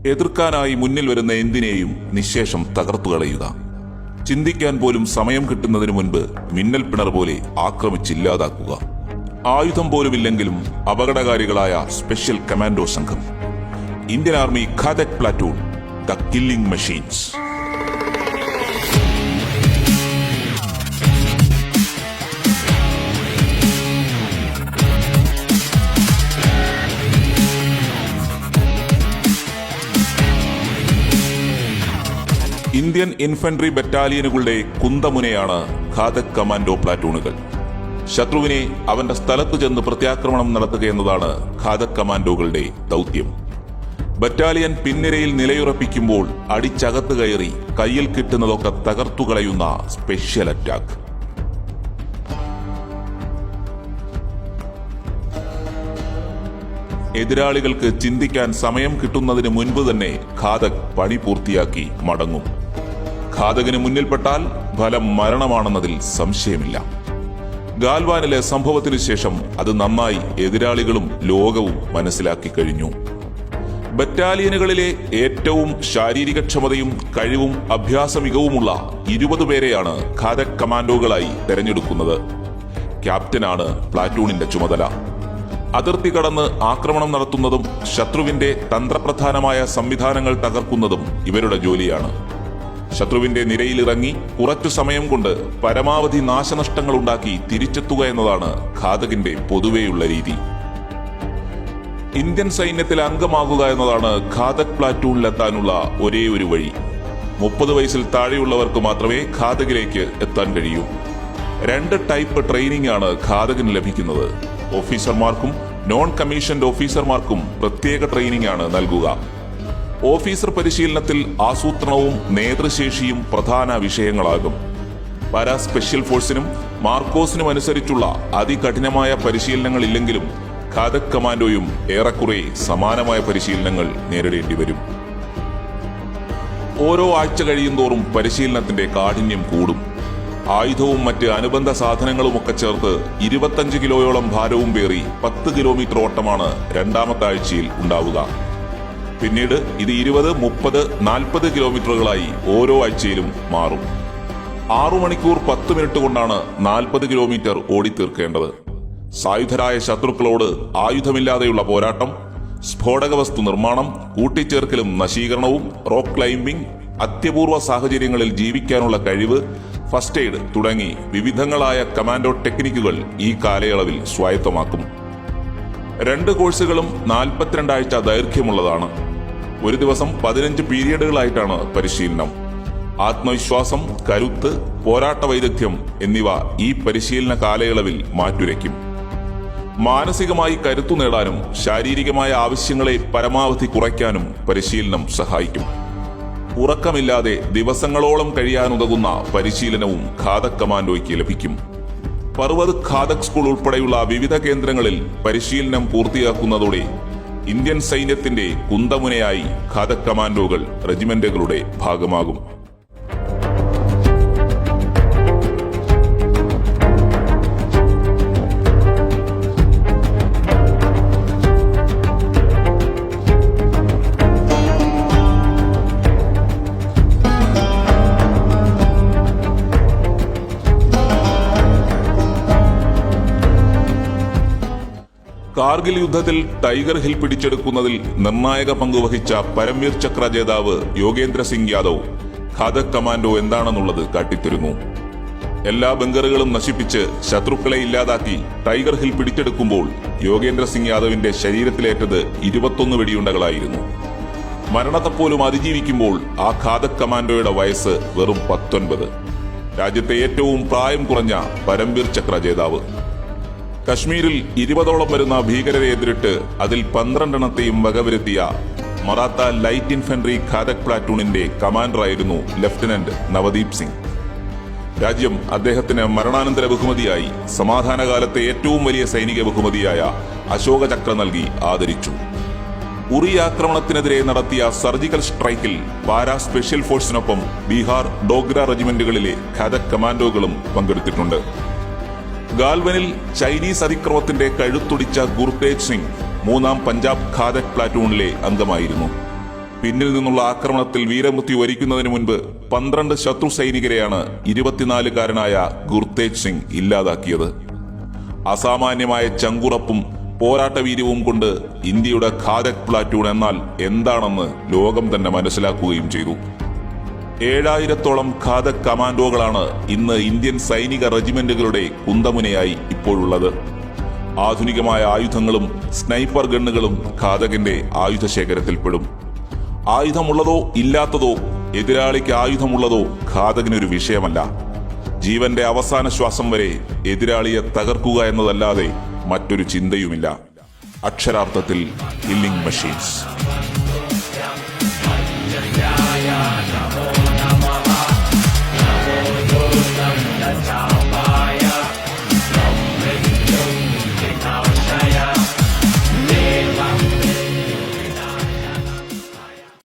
എതിർക്കാനായി മുന്നിൽ വരുന്ന എന്തിനേയും നിശേഷം തകർത്തുകളയുക. ചിന്തിക്കാൻ പോലും സമയം കിട്ടുന്നതിനു മുൻപ് മിന്നൽ പിണർ പോലെ ആക്രമിച്ചില്ലാതാക്കുക. ആയുധം പോലുമില്ലെങ്കിലും അപകടകാരികളായ സ്പെഷ്യൽ കമാൻഡോ സംഘം. Indian army Ghatak platoon, the killing machines. Indian infantry ബറ്റാലിയനുകളുടെ കുന്തമുനയാണ് ഖാദക് കമാൻഡോ പ്ലാറ്റൂണുകൾ. ശത്രുവിനെ അവന്റെ സ്ഥലത്ത് ചെന്ന് പ്രത്യാക്രമണം നടത്തുക എന്നതാണ് ഖാദക് കമാൻഡോകളുടെ ദൗത്യം. ബറ്റാലിയൻ പിൻനിരയിൽ നിലയുറപ്പിക്കുമ്പോൾ അടിച്ചകത്ത് കയറി കയ്യിൽ കിട്ടുന്നതൊക്കെ തകർത്തുകളയുന്ന സ്പെഷ്യൽ അറ്റാക്ക്. എതിരാളികൾക്ക് ചിന്തിക്കാൻ സമയം കിട്ടുന്നതിന് മുൻപ് തന്നെ ഖാദക് പണി പൂർത്തിയാക്കി മടങ്ങും. ഖാദകിന് മുന്നിൽപ്പെട്ടാൽ ഫലം മരണമാണെന്നതിൽ സംശയമില്ല. ഗാൽവാനിലെ സംഭവത്തിനു ശേഷം അത് നന്നായി എതിരാളികളും ലോകവും മനസ്സിലാക്കി കഴിഞ്ഞു. ബറ്റാലിയനുകളിലെ ഏറ്റവും ശാരീരികക്ഷമതയും കഴിവും അഭ്യാസ മികവുമുള്ള 20 പേരെയാണ് ഖാദക് കമാൻഡോകളായി തെരഞ്ഞെടുക്കുന്നത്. ക്യാപ്റ്റനാണ് പ്ലാറ്റൂണിന്റെ ചുമതല. അതിർത്തി കടന്ന് ആക്രമണം നടത്തുന്നതും ശത്രുവിന്റെ തന്ത്രപ്രധാനമായ സംവിധാനങ്ങൾ തകർക്കുന്നതും ഇവരുടെ ജോലിയാണ്. ശത്രുവിന്റെ നിരയിലിറങ്ങി കുറച്ചു സമയം കൊണ്ട് പരമാവധി നാശനഷ്ടങ്ങൾ ഉണ്ടാക്കി തിരിച്ചെത്തുക എന്നതാണ് ഖാദകിന്റെ പൊതുവെയുള്ള രീതി. ഇന്ത്യൻ സൈന്യത്തിൽ അംഗമാകുക എന്നതാണ് ഖാദക് പ്ലാറ്റൂണിലെത്താനുള്ള ഒരേ ഒരു വഴി. 30 വയസ്സിൽ താഴെയുള്ളവർക്ക് മാത്രമേ ഖാദകിലേക്ക് എത്താൻ കഴിയൂ. 2 ടൈപ്പ് ട്രെയിനിംഗ് ആണ് ഖാദകിന് ലഭിക്കുന്നത്. ഓഫീസർമാർക്കും നോൺ കമ്മീഷൻഡ് ഓഫീസർമാർക്കും പ്രത്യേക ട്രെയിനിംഗ് ആണ് നൽകുക. ഓഫീസർ പരിശീലനത്തിൽ ആസൂത്രണവും നേതൃശേഷിയും പ്രധാന വിഷയങ്ങളാകും. പാരാ സ്പെഷ്യൽ ഫോഴ്സിനും മാർക്കോസിനും അനുസരിച്ചുള്ള അതികഠിനമായ പരിശീലനങ്ങൾ ഇല്ലെങ്കിലും ഖാദക് കമാൻഡോയും ഏറെക്കുറെ സമാനമായ പരിശീലനങ്ങൾ നേരിടേണ്ടി വരും. ഓരോ ആഴ്ച കഴിയുന്തോറും പരിശീലനത്തിന്റെ കാഠിന്യം കൂടും. ആയുധവും മറ്റ് അനുബന്ധ സാധനങ്ങളുമൊക്കെ ചേർത്ത് 25 കിലോയോളം ഭാരവും പേറി 10 കിലോമീറ്റർ ഓട്ടമാണ് രണ്ടാമത്തെ ആഴ്ചയിൽ ഉണ്ടാവുക. പിന്നീട് ഇത് 20, 30, 40 കിലോമീറ്ററുകളായി ഓരോ ആഴ്ചയിലും മാറും. 6 മണിക്കൂർ 10 മിനിറ്റ് കൊണ്ടാണ് 40 കിലോമീറ്റർ ഓടിത്തീർക്കേണ്ടത്. സായുധരായ ശത്രുക്കളോട് ആയുധമില്ലാതെയുള്ള പോരാട്ടം, സ്ഫോടക വസ്തു നിർമ്മാണം, കൂട്ടിച്ചേർക്കലും നശീകരണവും, റോക്ക് ക്ലൈംബിംഗ്, അത്യപൂർവ സാഹചര്യങ്ങളിൽ ജീവിക്കാനുള്ള കഴിവ്, ഫസ്റ്റ് എയ്ഡ് തുടങ്ങി വിവിധങ്ങളായ കമാൻഡോ ടെക്നിക്കുകൾ ഈ കാലയളവിൽ സ്വായത്തമാക്കും. 2 കോഴ്സുകളും 42 ആഴ്ച ദൈർഘ്യമുള്ളതാണ്. ഒരു ദിവസം 15 പീരിയഡുകളായിട്ടാണ് പരിശീലനം. ആത്മവിശ്വാസം, കരുത്ത്, പോരാട്ട വൈദഗ്ധ്യം എന്നിവ ഈ പരിശീലന കാലയളവിൽ മാറ്റുരയ്ക്കും. മാനസികമായി കരുത്തു നേടാനും ശാരീരികമായ ആവശ്യങ്ങളെ പരമാവധി കുറയ്ക്കാനും പരിശീലനം സഹായിക്കും. ഉറക്കമില്ലാതെ ദിവസങ്ങളോളം കഴിയാനുതകുന്ന പരിശീലനവും ഖാദക് കമാൻഡോയ്ക്ക് ലഭിക്കും. പർവത് ഖാദക് സ്കൂൾ ഉൾപ്പെടെയുള്ള വിവിധ കേന്ദ്രങ്ങളിൽ പരിശീലനം പൂർത്തിയാക്കുന്നതോടെ ഇന്ത്യൻ സൈന്യത്തിന്റെ കുന്തമുനയായി ഖാദക് കമാൻഡോകൾ റെജിമെന്റുകളുടെ ഭാഗമാകും. കാർഗിൽ യുദ്ധത്തിൽ ടൈഗർ ഹിൽ പിടിച്ചെടുക്കുന്നതിൽ നിർണായക പങ്കുവഹിച്ച പരംവീർ ചക്ര ജേതാവ് യോഗേന്ദ്ര സിംഗ് യാദവ് ഖാദക് കമാൻഡോ എന്താണെന്നുള്ളത് കാട്ടിത്തരുന്നു. എല്ലാ ബങ്കറുകളും നശിപ്പിച്ച് ശത്രുക്കളെ ഇല്ലാതാക്കി ടൈഗർ ഹിൽ പിടിച്ചെടുക്കുമ്പോൾ യോഗേന്ദ്ര സിംഗ് യാദവിന്റെ ശരീരത്തിലേറ്റത് 21 വെടിയുണ്ടകളായിരുന്നു. മരണത്തെപ്പോലും അതിജീവിക്കുമ്പോൾ ആ ഖാദക് കമാൻഡോയുടെ വയസ്സ് വെറും 19. രാജ്യത്തെ ഏറ്റവും പ്രായം കുറഞ്ഞ പരംവീർ ചക്ര ജേതാവ്. കശ്മീരിൽ 20ഓളം വരുന്ന ഭീകരരെ എതിരിട്ട് അതിൽ 12 വകവരുത്തിയ മറാത്ത ലൈറ്റ് ഇൻഫൻട്രി ഖാദക് പ്ലാറ്റൂണിന്റെ കമാൻഡറായിരുന്നു ലഫ്റ്റനന്റ് നവദീപ് സിംഗ്. രാജ്യം അദ്ദേഹത്തിന് മരണാനന്തര ബഹുമതിയായി സമാധാനകാലത്തെ ഏറ്റവും വലിയ സൈനിക ബഹുമതിയായ അശോക ചക്ര നൽകി ആദരിച്ചു. ഉറി ആക്രമണത്തിനെതിരെ നടത്തിയ സർജിക്കൽ സ്ട്രൈക്കിൽ പാരാ സ്പെഷ്യൽ ഫോഴ്സിനൊപ്പം ബീഹാർ, ഡോഗ്ര റെജിമെന്റുകളിലെ ഖാദക് കമാൻഡോകളും പങ്കെടുത്തിട്ടുണ്ട്. ഗാൽവനിൽ ചൈനീസ് അതിക്രമത്തിന്റെ കഴുത്തൊടിച്ച ഗുർതേജ് സിംഗ് 3ാം പഞ്ചാബ് ഖാദക് പ്ലാറ്റൂണിലെ അംഗമായിരുന്നു. പിന്നിൽ നിന്നുള്ള ആക്രമണത്തിൽ വീരമൃത്യു വരിക്കുന്നതിന് മുൻപ് 12 ശത്രു സൈനികരെയാണ് 24-കാരനായ ഗുർതേജ് സിംഗ് ഇല്ലാതാക്കിയത്. അസാമാന്യമായ ചങ്കുറപ്പും പോരാട്ടവീര്യവും കൊണ്ട് ഇന്ത്യയുടെ ഖാദക് പ്ലാറ്റൂൺ എന്നാൽ എന്താണെന്ന് ലോകം തന്നെ മനസ്സിലാക്കുകയും ചെയ്തു. 7000-ഓളം ഖാദക് കമാൻഡോകളാണ് ഇന്ന് ഇന്ത്യൻ സൈനിക റെജിമെന്റുകളുടെ കുന്തമുനയായി ഇപ്പോഴുള്ളത്. ആധുനികമായ ആയുധങ്ങളും സ്നൈപ്പർ ഗണ്ണുകളും ഖാദകിന്റെ ആയുധശേഖരത്തിൽപ്പെടും. ആയുധമുള്ളതോ ഇല്ലാത്തതോ, എതിരാളിക്ക് ആയുധമുള്ളതോ ഖാദകിനൊരു വിഷയമല്ല. ജീവന്റെ അവസാന ശ്വാസം വരെ എതിരാളിയെ തകർക്കുക എന്നതല്ലാതെ മറ്റൊരു ചിന്തയുമില്ല. അക്ഷരാർത്ഥത്തിൽ കില്ലിംഗ് മെഷീൻസ്.